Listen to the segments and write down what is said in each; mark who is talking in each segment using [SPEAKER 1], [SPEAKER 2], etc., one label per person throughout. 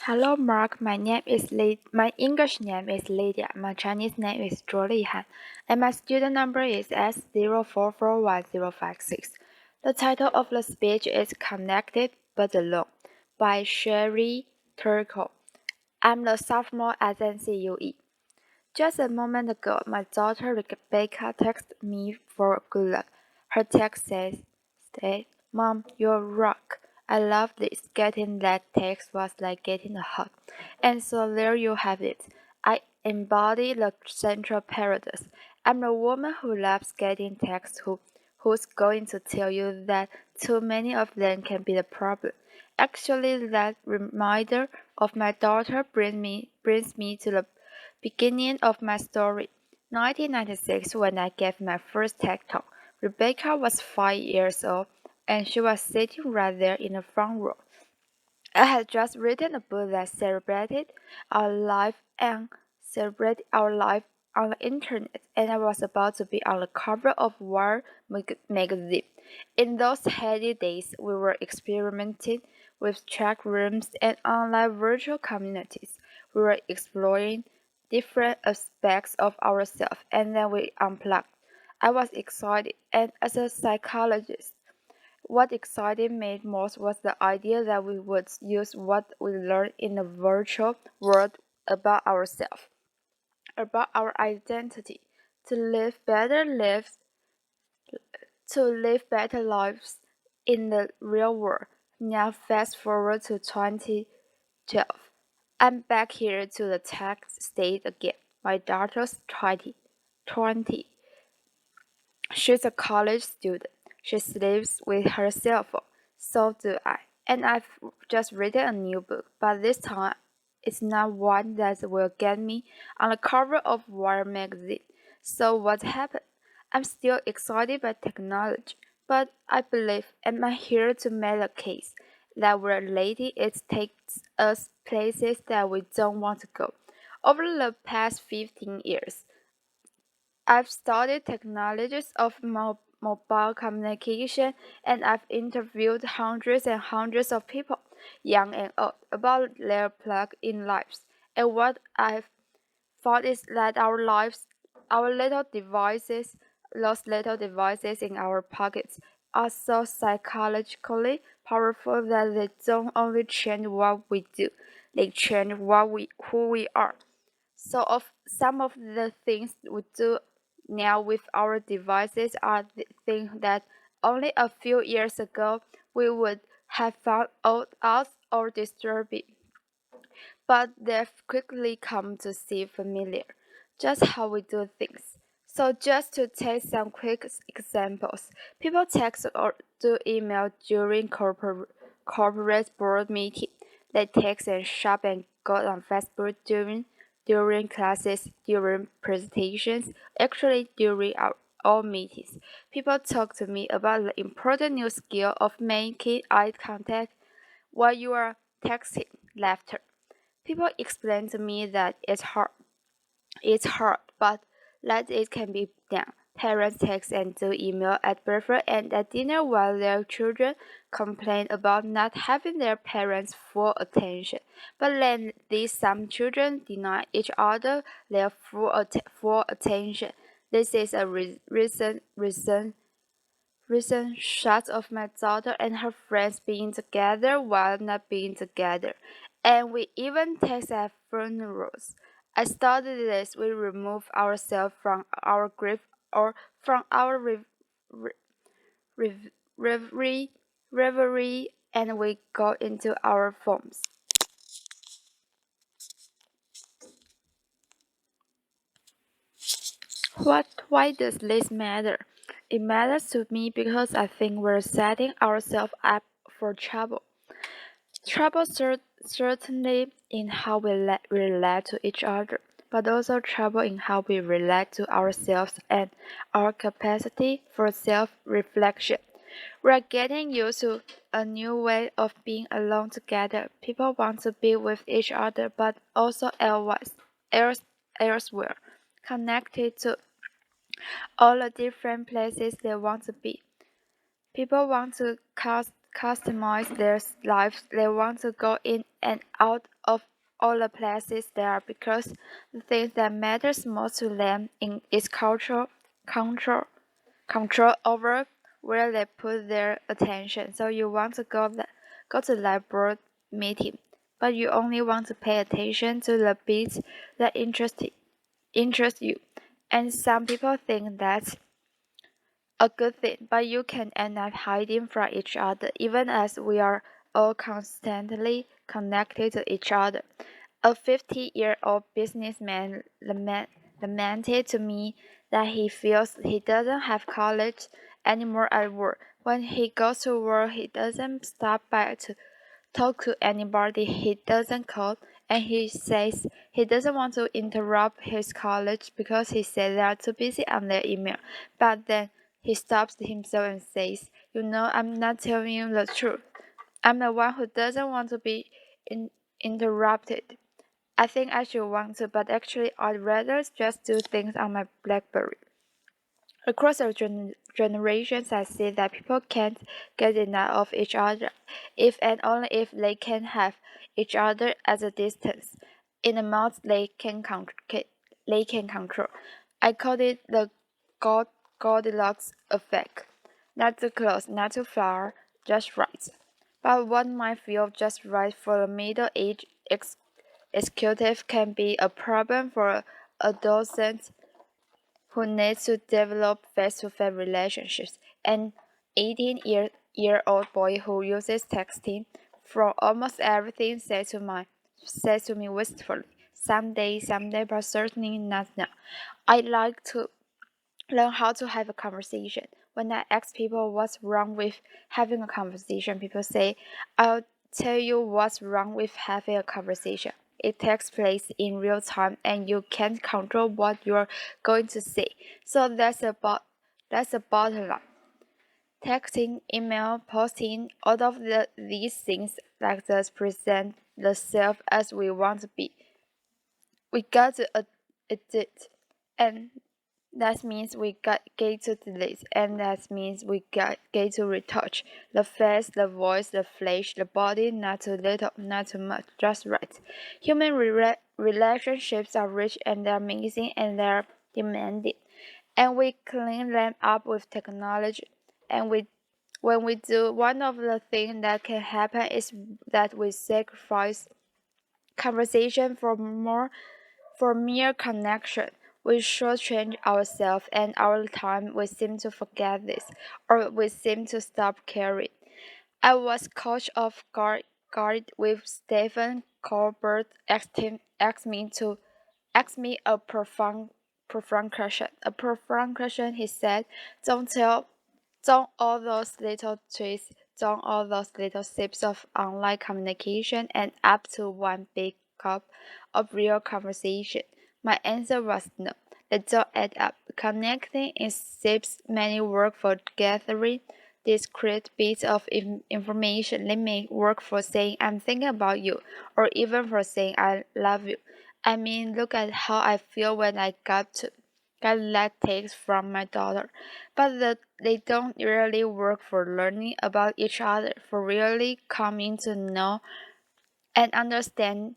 [SPEAKER 1] Hello, Mark. My English name is Lydia. My Chinese name is Han, and my student number is S044156. The title of the speech is Connected but Alone by Sherry Turkle. I'm the sophomore at NCUE. Just a moment ago, my daughter Rebecca texted me for good luck. Her text says, Mom, you're a rock. I love this. Getting that text was like getting a hug. And so there you have it. I embody the central paradox. I'm the woman who loves getting texts who's going to tell you that too many of them can be the problem. Actually, that reminder of my daughter brings me to the beginning of my story. 1996, when I gave my first TED Talk, Rebecca was 5 years old, and she was sitting right there in the front row. I had just written a book that celebrated our life on the internet, and I was about to be on the cover of Wired magazine. In those heady days, we were experimenting with chat rooms and online virtual communities. We were exploring different aspects of ourselves, and then we unplugged. I was excited, and as a psychologist, what excited me most was the idea that we would use what we learned in the virtual world about ourselves, about our identity, to live better lives in the real world. Now fast forward to 2012. I'm back here to the tech state again. My daughter's 20. She's a college student. She sleeps with her cell phone. So do I. And I've just written a new book, but this time it's not one that will get me on the cover of Wired magazine. So what happened? I'm still excited by technology, but I believe I'm here to make a case that we're lady it takes us places that we don't want to go. Over the past 15 years, I've studied technologies of mobile communication, and I've interviewed hundreds and hundreds of people, young and old, about their plug-in lives. And what I've found is that our little devices, those little devices in our pockets, are so psychologically powerful that they don't only change what we do, they change who we are. So of some of the things we do now with our devices are the things that only a few years ago we would have found odd or disturbing, but they've quickly come to seem familiar, just how we do things. So just to take some quick examples, people text or do email during corporate board meeting. They text and shop and go on Facebook during classes, during presentations, actually during all meetings. People talk to me about the important new skill of making eye contact while you are texting, laughter. People explain to me that it's hard, but that it can be done. Parents text and do email at breakfast and at dinner while their children complain about not having their parents' full attention. But then these some children deny each other their full attention. This is a recent shot of my daughter and her friends being together while not being together. And we even text at funerals. I studied this. We remove ourselves from our grief or from our rev- reverie, reverie, and we go into our phones. Why does this matter? It matters to me because I think we're setting ourselves up for trouble. Trouble certainly in how we relate to each other, but also trouble in how we relate to ourselves and our capacity for self-reflection. We're getting used to a new way of being alone together. People want to be with each other, but also elsewhere, connected to all the different places they want to be. People want to customize their lives. They want to go in and out of all the places they are because the thing that matters most to them is control, control over where they put their attention. So you want to go to that board meeting, but you only want to pay attention to the bits that interest you. And some people think that's a good thing, but you can end up hiding from each other, even as we are all constantly connected to each other. A 50-year-old businessman lamented to me that he feels he doesn't have college anymore at work. When he goes to work, he doesn't stop by to talk to anybody, he doesn't call, and he says he doesn't want to interrupt his college because he said they are too busy on their email. But then he stops himself and says, "You know, I'm not telling you the truth. I'm the one who doesn't want to be interrupted. I think I should want to, but actually I'd rather just do things on my BlackBerry." Across the generations, I see that people can't get enough of each other, if and only if they can have each other at a distance, in amount they can control. I call it the Goldilocks effect. Not too close, not too far, just right. But what might feel just right for a middle-aged executive can be a problem for a adolescent who needs to develop face-to-face relationships. An 18-year-old boy who uses texting for almost everything says to me wistfully, someday, but certainly not now. I'd like to learn how to have a conversation. When I ask people what's wrong with having a conversation, people say, "I'll tell you what's wrong with having a conversation. It takes place in real time and you can't control what you're going to say." So that's the bottom line. Texting, email, posting, all of these things let us present the self as we want to be. We got to edit, and that means we get to delete, and that means we get to retouch. The face, the voice, the flesh, the body, not too little, not too much, just right. Human relationships are rich and they're amazing and they're demanding. And we clean them up with technology. And when we do, one of the things that can happen is that we sacrifice conversation for mere connection. We shortchange ourselves and our time. We seem to forget this, or we seem to stop caring. I was caught off guard with Stephen Colbert asked me a profound question. A profound question, he said. Don't all those little tweets, don't all those little sips of online communication and up to one big cup of real conversation? My answer was no. They don't add up. Connecting in sips many work for gathering discrete bits of information. They may work for saying I'm thinking about you, or even for saying I love you. I mean, look at how I feel when I got that text from my daughter. But they don't really work for learning about each other, for really coming to know and understand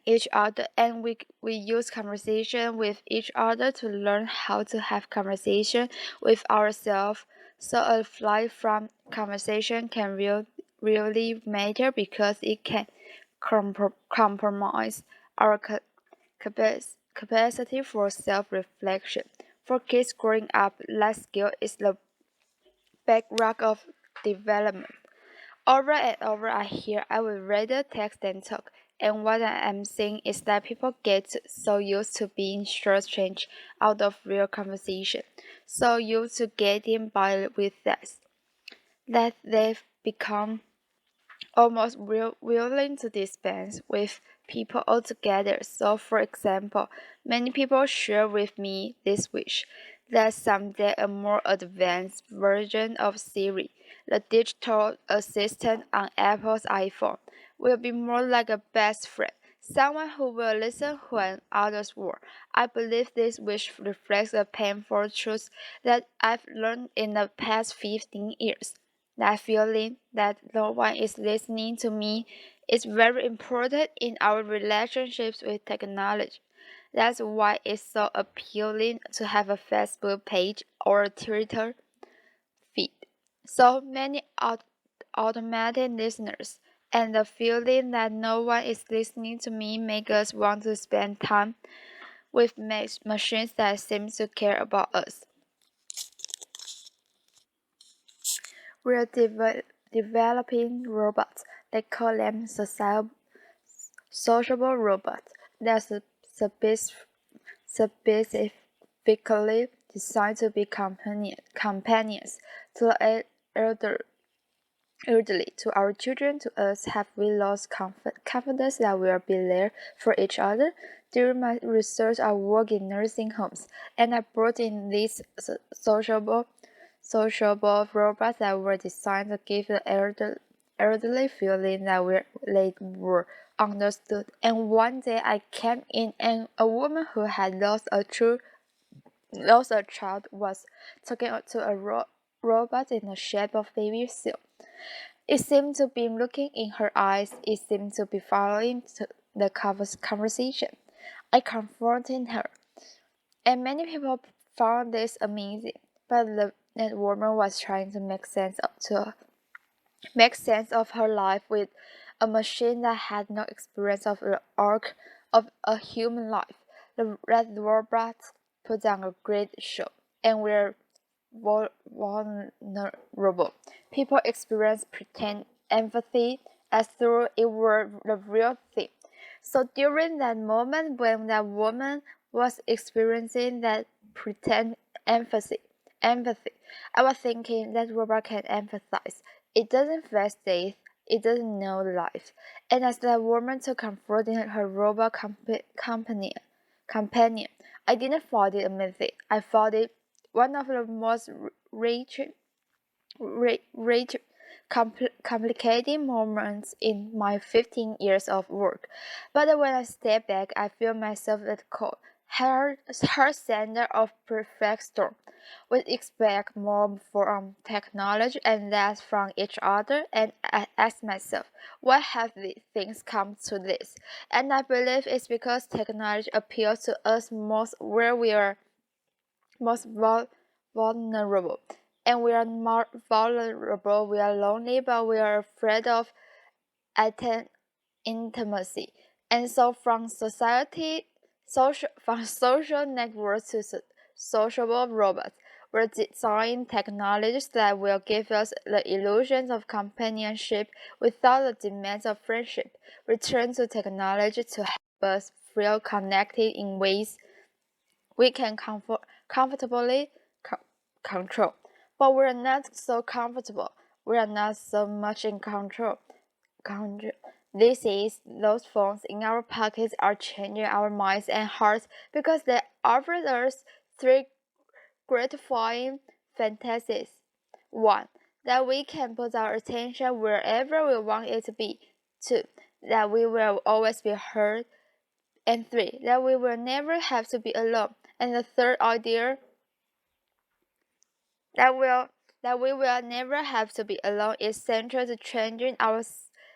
[SPEAKER 1] each other. And we use conversation with each other to learn how to have conversation with ourselves. So a flight from conversation can really matter because it can compromise our capacity for self-reflection. For kids growing up, life skill is the bedrock of development. Over and over I hear I would rather text than talk, and what I am saying is that people get so used to being shortchanged out of real conversation, so used to getting by with that they've become almost willing to dispense with people altogether. So, for example, many people share with me this wish that someday a more advanced version of Siri, the digital assistant on Apple's iPhone, will be more like a best friend, someone who will listen when others will. I believe this wish reflects a painful truth that I've learned in the past 15 years. That feeling that no one is listening to me is very important in our relationships with technology. That's why it's so appealing to have a Facebook page or a Twitter feed. So many automatic listeners, and the feeling that no one is listening to me make us want to spend time with machines that seem to care about us. We're developing robots. They call them sociable robots. They're specifically designed to be companions to the elderly, to our children, to us. Have we lost confidence that we'll be there for each other? During my research, I work in nursing homes, and I brought in these sociable robots that were designed to give the elderly feeling that they were understood. And one day I came in, and a woman who had lost a child was talking to a robot in the shape of baby seal. It seemed to be looking in her eyes. It seemed to be following the conversation. I confronted her, and many people found this amazing. But that woman was trying to make sense of her life with a machine that had no experience of the arc of a human life. The red robots put on a great show, and we're vulnerable. People experience pretend empathy as though it were the real thing. So during that moment when that woman was experiencing that pretend empathy, I was thinking that robot can empathize. It doesn't face death. It doesn't know life. And as the woman to confronting her robot companion, I didn't find it amazing. I found it one of the most complicated moments in my 15 years of work. But when I step back, I feel myself at core. Her center of perfect storm. We expect more from technology and less from each other, and I ask myself, why have these things come to this? And I believe it's because technology appeals to us most where we are most vulnerable. And we are more vulnerable, we are lonely, but we are afraid of intimacy. And so from social networks to sociable robots, we're designing technologies that will give us the illusions of companionship without the demands of friendship. We turn to technology to help us feel connected in ways we can comfortably control. But we're not so comfortable. We are not so much in control. This is, those phones in our pockets are changing our minds and hearts because they offer us three gratifying fantasies. 1. That we can put our attention wherever we want it to be. 2. That we will always be heard. And 3. That we will never have to be alone. And the third idea, that we will never have to be alone, is central to changing our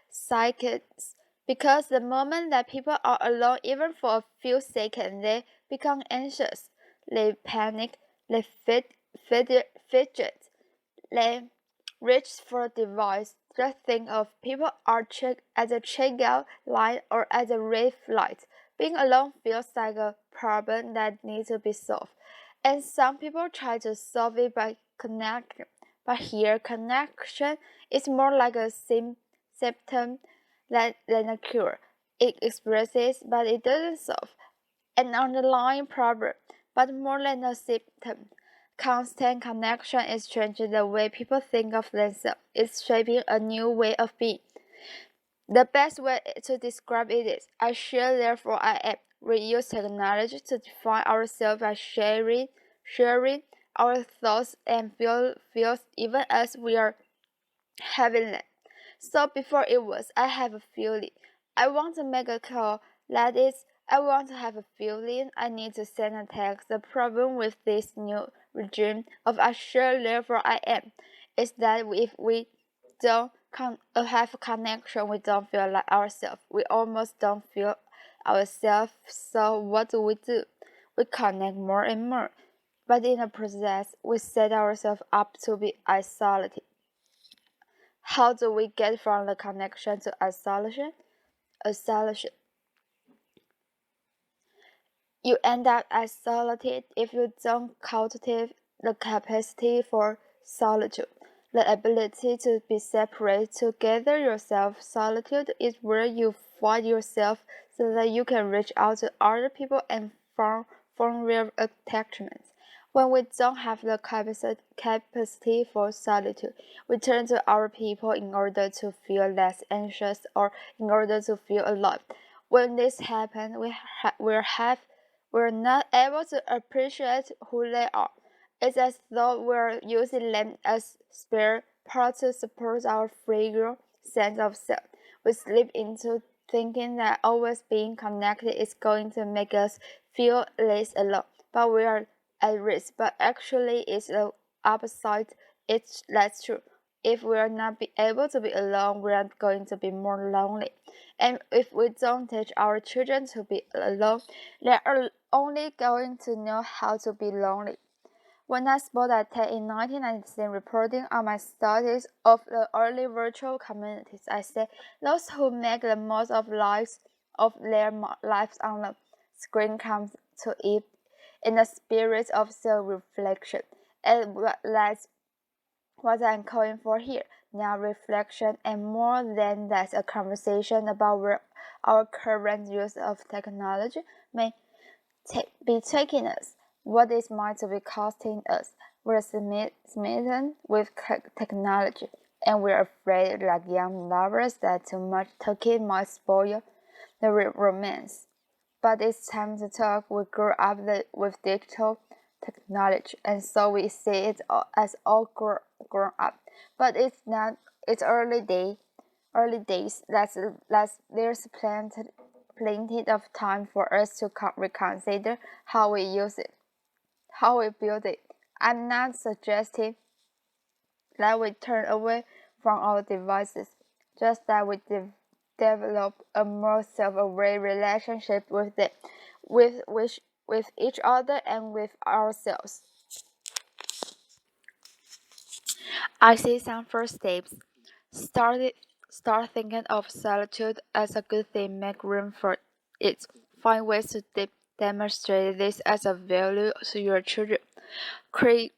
[SPEAKER 1] psyches. Because the moment that people are alone, even for a few seconds, they become anxious, they panic, they fidget, they reach for a device. Just think of people are at the checkout line or at the red light. Being alone feels like a problem that needs to be solved. And some people try to solve it by connection. But here, connection is more like a symptom than a cure. It expresses, but it doesn't solve, an underlying problem, but more than a symptom. Constant connection is changing the way people think of themselves. It's shaping a new way of being. The best way to describe it is, I share, therefore I am. We use technology to define ourselves by sharing our thoughts and feels even as we are having them. So before it was, I have a feeling. I want to make a call. That is, I want to have a feeling. I need to send a text. The problem with this new regime of I share, therefore I am, is that if we don't have a connection, we don't feel like ourselves. We almost don't feel ourselves. So what do? We connect more and more. But in the process, we set ourselves up to be isolated. How do we get from the connection to isolation? Isolation. You end up isolated if you don't cultivate the capacity for solitude, the ability to be separate, to gather yourself. Solitude is where you find yourself so that you can reach out to other people and form real attachments. When we don't have the capacity for solitude, we turn to our people in order to feel less anxious or in order to feel alive. When this happens, we're not able to appreciate who they are. It's as though we're using them as spare parts to support our fragile sense of self. We slip into thinking that always being connected is going to make us feel less alone, but we are at risk. But actually, it's the opposite. That's true. If we are not be able to be alone, we are going to be more lonely. And if we don't teach our children to be alone, they are only going to know how to be lonely. When I spoke at TED in 1996 reporting on my studies of the early virtual communities, I said those who make the most of their lives on the screen come to it in the spirit of self-reflection. And that's what I'm calling for here. Now reflection and more than that a conversation about where our current use of technology may be taking us, what is might be costing us. We're smitten with technology, and we're afraid, like young lovers, that too much talking might spoil the romance. But it's time to talk. We grew up with digital technology, and so we see it as all grown up. But it's not. It's early days. Early days. There's plenty of time for us to reconsider how we use it, how we build it. I'm not suggesting that we turn away from our devices, just that we develop a more self-aware relationship with it, with each other and with ourselves. I see some first steps. Started Start thinking of solitude as a good thing. Make room for it. Find ways to demonstrate this as a value to your children. Create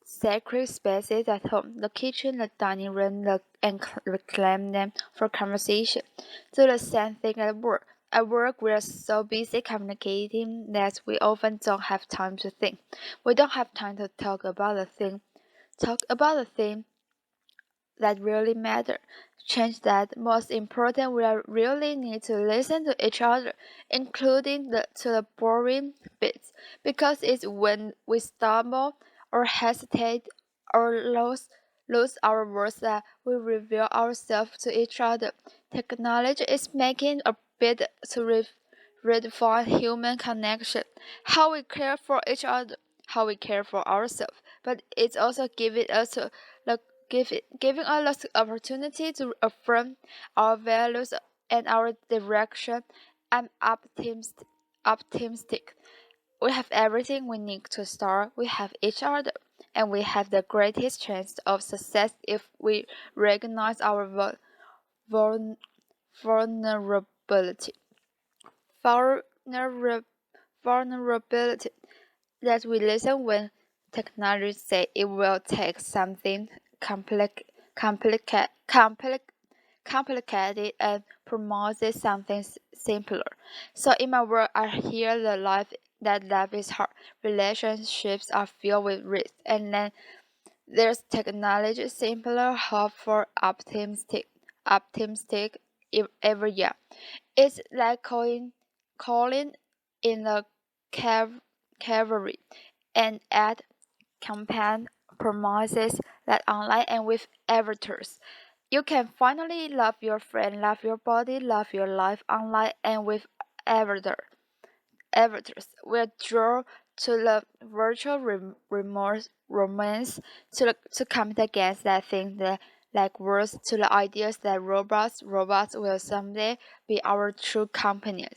[SPEAKER 1] sacred spaces at home, the kitchen, the dining room, and reclaim them for conversation. Do the same thing at work. At work, we are so busy communicating that we often don't have time to think. We don't have time to talk about the thing. Talk about the thing that really matter. Change that. Most important, we really need to listen to each other, including to the boring bits, because it's when we stumble or hesitate or lose our words that we reveal ourselves to each other. Technology is making a bid to redefine human connection, how we care for each other, how we care for ourselves, but it's also giving us the opportunity to affirm our values and our direction. I'm optimistic. We have everything we need to start. We have each other, and we have the greatest chance of success if we recognize our vulnerability. Vulner- Vulnerability. That we listen when technology say it will take something compli- complicated and promises something simpler. So in my work, I hear that life is hard. Relationships are filled with risk, and then there's technology simpler, hope for optimistic every year. It's like calling in the cavalry and add campaign promises that online and with avatars. You can finally love your friend, love your body, love your life online and with avatars. We're drawn to the virtual romance, to computer games that think like words, to the ideas that robots will someday be our true company,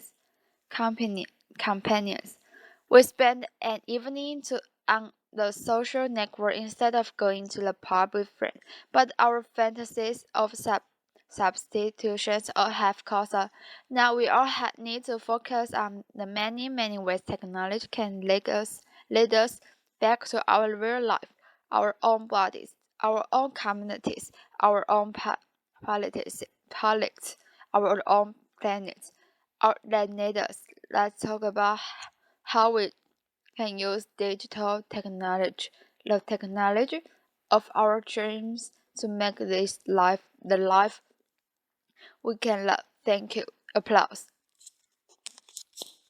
[SPEAKER 1] companions. We spend an evening on the social network instead of going to the pub with friends, but our fantasies of substitutions all have caused us. Now we all need to focus on the many ways technology can lead us back to our real life, our own bodies, our own communities, our own politics, our own planet. That need us. Let's talk about how we can use digital technology, the technology of our dreams, to make this life the life we can love. Thank you. Applause.